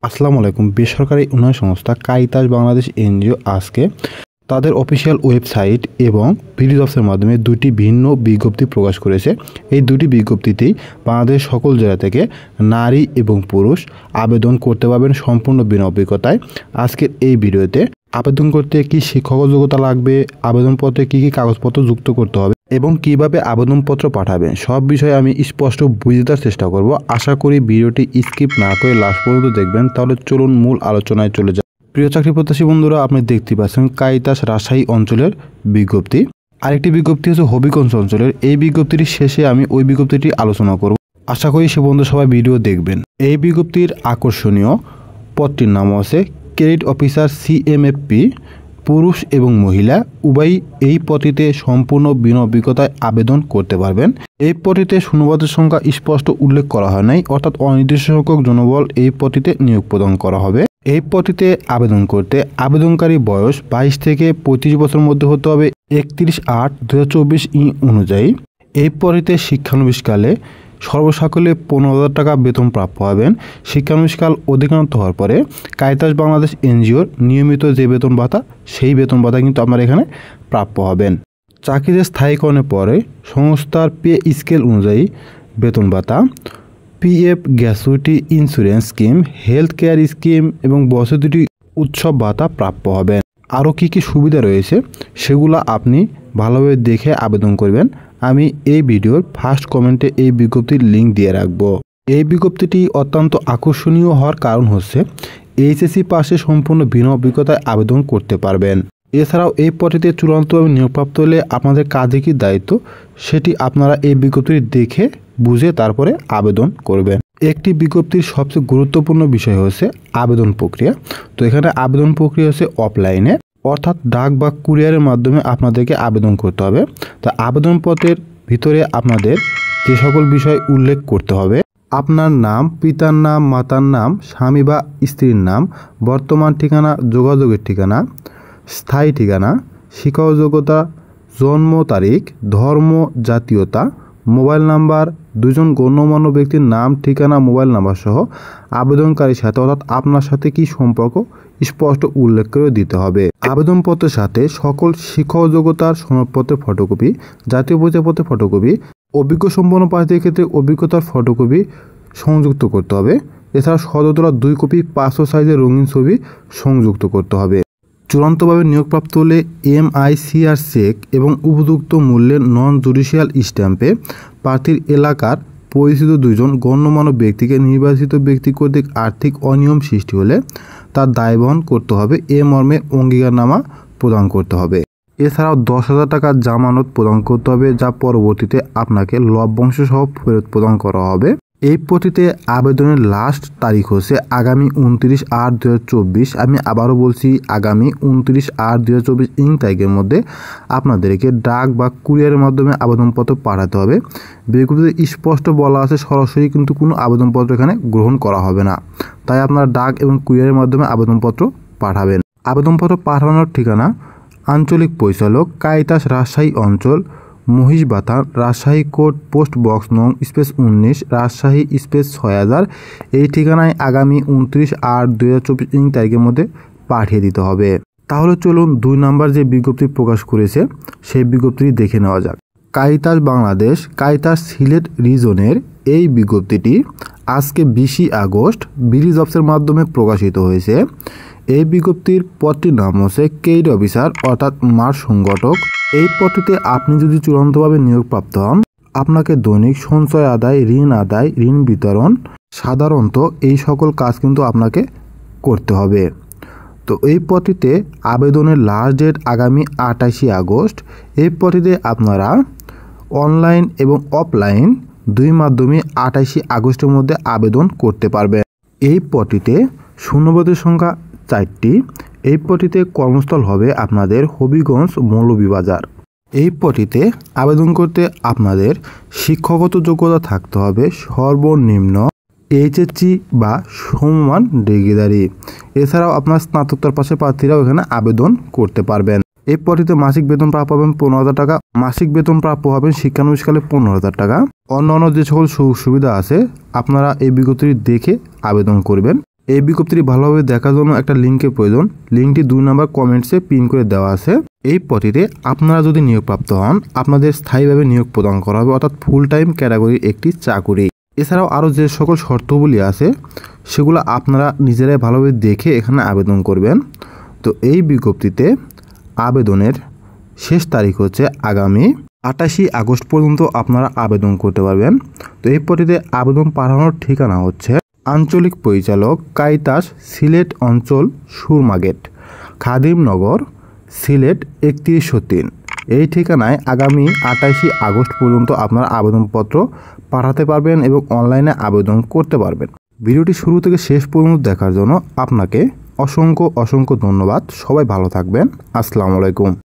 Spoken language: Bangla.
আসসালামু আলাইকুম। বেসরকারি উন্নয়ন সংস্থা কাইতাস বাংলাদেশ এনজিও আজকে তাদের অফিসিয়াল ওয়েবসাইট এবং ভিডিও অফিসের মাধ্যমে দুটি ভিন্ন বিজ্ঞপ্তি প্রকাশ করেছে। এই দুটি বিজ্ঞপ্তিতেই বাংলাদেশ সকল জেলা থেকে নারী এবং পুরুষ আবেদন করতে পারবেন সম্পূর্ণ বিনা অভিজ্ঞতায়। আজকের এই ভিডিওতে আবেদন করতে কি শিক্ষাগত যোগ্যতা লাগবে, আবেদনপত্রে কি কি কাগজপত্র যুক্ত করতে হবে এবং কিভাবে আবেদনপত্র পাঠাবেন সব বিষয়ে আমি স্পষ্ট বুঝিয়ে দেওয়ার চেষ্টা করব। আশা করি ভিডিওটি স্কিপ না করে লাস্ট পর্যন্ত দেখবেন। তাহলে চলুন মূল আলোচনায় চলে যাই। প্রিয় চাকরি প্রত্যাশী বন্ধুরা, আপনি দেখতে পাচ্ছেন কাইতাস রাজশাহী অঞ্চলের বিজ্ঞপ্তি। আরেকটি বিজ্ঞপ্তি হচ্ছে হবিগঞ্জ অঞ্চলের। এই বিজ্ঞপ্তির শেষে আমি ওই বিজ্ঞপ্তিটি আলোচনা করব। আশা করি সে বন্ধু সবাই ভিডিও দেখবেন। এই বিজ্ঞপ্তির আকর্ষণীয় পদটির নাম আছে ক্রেডিট অফিসার সিএমএফপি। পুরুষ এবং মহিলা উভয়ই এই পদটিতে সম্পূর্ণ বিনা অভিজ্ঞতায় আবেদন করতে পারবেন। এই পদটিতে শূন্যপদের সংখ্যা স্পষ্ট উল্লেখ করা হয় নাই, অর্থাৎ অনির্দিষ্ট সংখ্যক জনবল এই পদটিতে নিয়োগ প্রদান করা হবে। এই পদটিতে আবেদন করতে আবেদনকারী বয়স 22 থেকে 35 বছরের মধ্যে হতে হবে 31/8/2024 অনুযায়ী। এই পদটিতে শিক্ষানবিশকালে সর্বসাকল্যে 15,000 টাকা বেতন প্রাপ্য হবেন। শিক্ষানবিশকাল অধিকান্ত হওয়ার পরে কাইতাস বাংলাদেশ এনজিওর নিয়মিত যে বেতন ভাতা, সেই বেতন ভাতা কিন্তু আপনার এখানে প্রাপ্য হবেন। চাকরিতে স্থায়ীকরণের পরে সংস্থার পে স্কেল অনুযায়ী বেতন ভাতা, PF, gratuity, insurance scheme, health care scheme এবং বছর উৎসব ভাতা প্রাপ্য হবেন। আরও কী কী সুবিধা রয়েছে সেগুলো আপনি ভালোভাবে দেখে আবেদন করবেন। আমি এই ভিডিওর ফার্স্ট কমেন্টে এই বিজ্ঞপ্তির লিঙ্ক দিয়ে রাখব। এই বিজ্ঞপ্তিটি অত্যন্ত আকর্ষণীয় হওয়ার কারণ হচ্ছে এইচএসসি পাশে সম্পূর্ণ বিনা অভিজ্ঞতায় আবেদন করতে পারবেন। এছাড়াও এই পদটিতে চূড়ান্তভাবে নিয়োগপ্রাপ্ত হলে আপনাদের কাজে কী দায়িত্ব সেটি আপনারা এই বিজ্ঞপ্তিটি দেখে বুঝে তারপরে আবেদন করবেন। একটি বিজ্ঞপ্তির সবচেয়ে গুরুত্বপূর্ণ বিষয় হচ্ছে আবেদন প্রক্রিয়া। তো এখানে আবেদন প্রক্রিয়া হচ্ছে অফলাইনে, অর্থাৎ ডাক বা কুরিয়ারের মাধ্যমে আপনাদেরকে আবেদন করতে হবে। তো আবেদনপত্রের ভিতরে আপনাদের যে সকল বিষয় উল্লেখ করতে হবে: আপনার নাম, পিতার নাম, মাতার নাম, স্বামী বা স্ত্রীর নাম, বর্তমান ঠিকানা, যোগাযোগের ঠিকানা, স্থায়ী ঠিকানা, শিক্ষাগত যোগ্যতা, জন্ম তারিখ, ধর্ম, জাতীয়তা, মোবাইল নাম্বার, দুজন গণ্যমান্য ব্যক্তির নাম, ঠিকানা, মোবাইল নাম্বার সহ আবেদনকারীর সাথে অর্থাৎ আপনার সাথে কি সম্পর্ক স্পষ্ট উল্লেখ করে দিতে হবে। আবেদনপত্রের সাথে সকল শিক্ষাগত যোগ্যতার সনদপত্রের ফটোকপি, জাতীয় পরিচয়পত্রের ফটোকপি, অভিজ্ঞ সম্পন্ন প্রার্থীর ক্ষেত্রে অভিজ্ঞতার ফটোকপি সংযুক্ত করতে হবে। এছাড়া সদর 2 কপি পাসপোর্ট সাইজের রঙিন ছবি সংযুক্ত করতে হবে। চূড়ান্তভাবে নিয়োগপ্রাপ্ত হলে MICR চেক এবং উপযুক্ত মূল্যের নন জুডিশিয়াল স্ট্যাম্পে প্রার্থীর এলাকার পরিচিত 2 জন গণ্যমান্য ব্যক্তিকে নির্বাচিত ব্যক্তি কর্তৃক আর্থিক অনিয়ম সৃষ্টি হলে তার দায় বহন করতে হবে। এ মর্মে অঙ্গীকারনামা প্রদান করতে হবে। এছাড়াও 10,000 টাকা জামানত প্রদান করতে হবে, যা পরবর্তীতে আপনাকে লভ্যাংশ সহ ফেরত প্রদান করা হবে। এই পদ্ধতিতে আবেদনের লাস্ট তারিখ হচ্ছে আগামী 29/8/2024। আমি আবারও বলছি, আগামী 29/8/2024 তারিখের মধ্যে আপনাদেরকে ডাক বা কুরিয়ারের মাধ্যমে আবেদনপত্র পাঠাতে হবে। বিজ্ঞপ্তিতে স্পষ্ট বলা আছে সরাসরি কিন্তু কোনো আবেদনপত্র এখানে গ্রহণ করা হবে না, তাই আপনারা ডাক এবং কুরিয়ারের মাধ্যমে আবেদনপত্র পাঠাবেন। আবেদনপত্র পাঠানোর ঠিকানা: আঞ্চলিক পরিচালক, কাইতাস রাজশাহী অঞ্চল, Mohishbathan, Rajshahi code, post box নং /19, রাজশাহী /6000। এই ঠিকানায় আগামী 29/8/2024 তারিখের মধ্যে পাঠিয়ে দিতে হবে। তাহলে চলুন 2 নম্বর যে বিজ্ঞপ্তি প্রকাশ করেছে সেই বিজ্ঞপ্তিটি দেখে নেওয়া যাক। কাইতাস বাংলাদেশ কাইতাস সিলেট রিজনের এই বিজ্ঞপ্তিটি আজকে 20 আগস্ট বিডি অফিসের মাধ্যমে প্রকাশিত হয়েছে। এই বিজ্ঞপ্তির পদটির নাম হচ্ছে ক্রেডিট অফিসার অর্থাৎ মাঠ সংগঠক। এই পদটিতে আপনি যদি চূড়ান্তভাবে নিয়োগপ্রাপ্ত হন, আপনাকে দৈনিক সঞ্চয় আদায়, ঋণ বিতরণ, সাধারণত এই সকল কাজ কিন্তু আপনাকে করতে হবে। তো এই পদটিতে আবেদনের লাস্ট ডেট আগামী 28 আগস্ট। এই পদটিতে আপনারা অনলাইন এবং অফলাইন 2 মাধ্যমে 28 আগস্টের মধ্যে আবেদন করতে পারবেন। এই পদটিতে শূন্যপদের সংখ্যা 4টি। এই পদটিতে কর্মস্থল হবে আপনাদের হবিগঞ্জ মৌলভীবাজার। এই পদটিতে আবেদন করতে আপনাদের শিক্ষাগত যোগ্যতা থাকতে হবে সর্বনিম্ন HSC বা সমমান ডিগ্রিধারী। এছাড়াও আপনার স্নাতকোত্তর পাশের প্রার্থীরাও এখানে আবেদন করতে পারবেন। এই পদটিতে মাসিক বেতন প্রাপ্য হবেন 15,000 টাকা। মাসিক বেতন প্রাপ্য হবেন শিক্ষানবিশকালে 15,000 টাকা। অন্যান্য যে সকল সুযোগ সুবিধা আছে আপনারা এই বিজ্ঞপ্তিটি দেখে আবেদন করবেন। এই বিজ্ঞপ্তিটি ভালোভাবে দেখার জন্য একটা লিঙ্কের প্রয়োজন। লিঙ্কটি 2 নম্বর কমেন্টসে পিন করে দেওয়া আছে। এই পদটিতে আপনারা যদি নিয়োগপ্রাপ্ত হন, আপনাদের স্থায়ীভাবে নিয়োগ প্রদান করা হবে, অর্থাৎ ফুল টাইম ক্যাটাগরির একটি চাকুরি। এছাড়াও আরও যে সকল শর্তগুলি আছে সেগুলো আপনারা নিজেরাই ভালোভাবে দেখে এখানে আবেদন করবেন। তো এই বিজ্ঞপ্তিতে আবেদনের শেষ তারিখ হচ্ছে আগামী 28 আগস্ট পর্যন্ত আপনারা আবেদন করতে পারবেন। তো এই পদটিতে আবেদন পাঠানোর ঠিকানা হচ্ছে আঞ্চলিক পরিচালক কাইতাস, সিলেট অঞ্চল, সুরমাগেট, খাদিমনগর, সিলেট 3103। এই ঠিকানায় আগামী 28 আগস্ট পর্যন্ত আপনারা আবেদনপত্র পাঠাতে পারবেন এবং অনলাইনে আবেদন করতে পারবেন। ভিডিওটি শুরু থেকে শেষ পর্যন্ত দেখার জন্য আপনাকে অসংখ্য ধন্যবাদ। সবাই ভালো থাকবেন। আসসালামু আলাইকুম।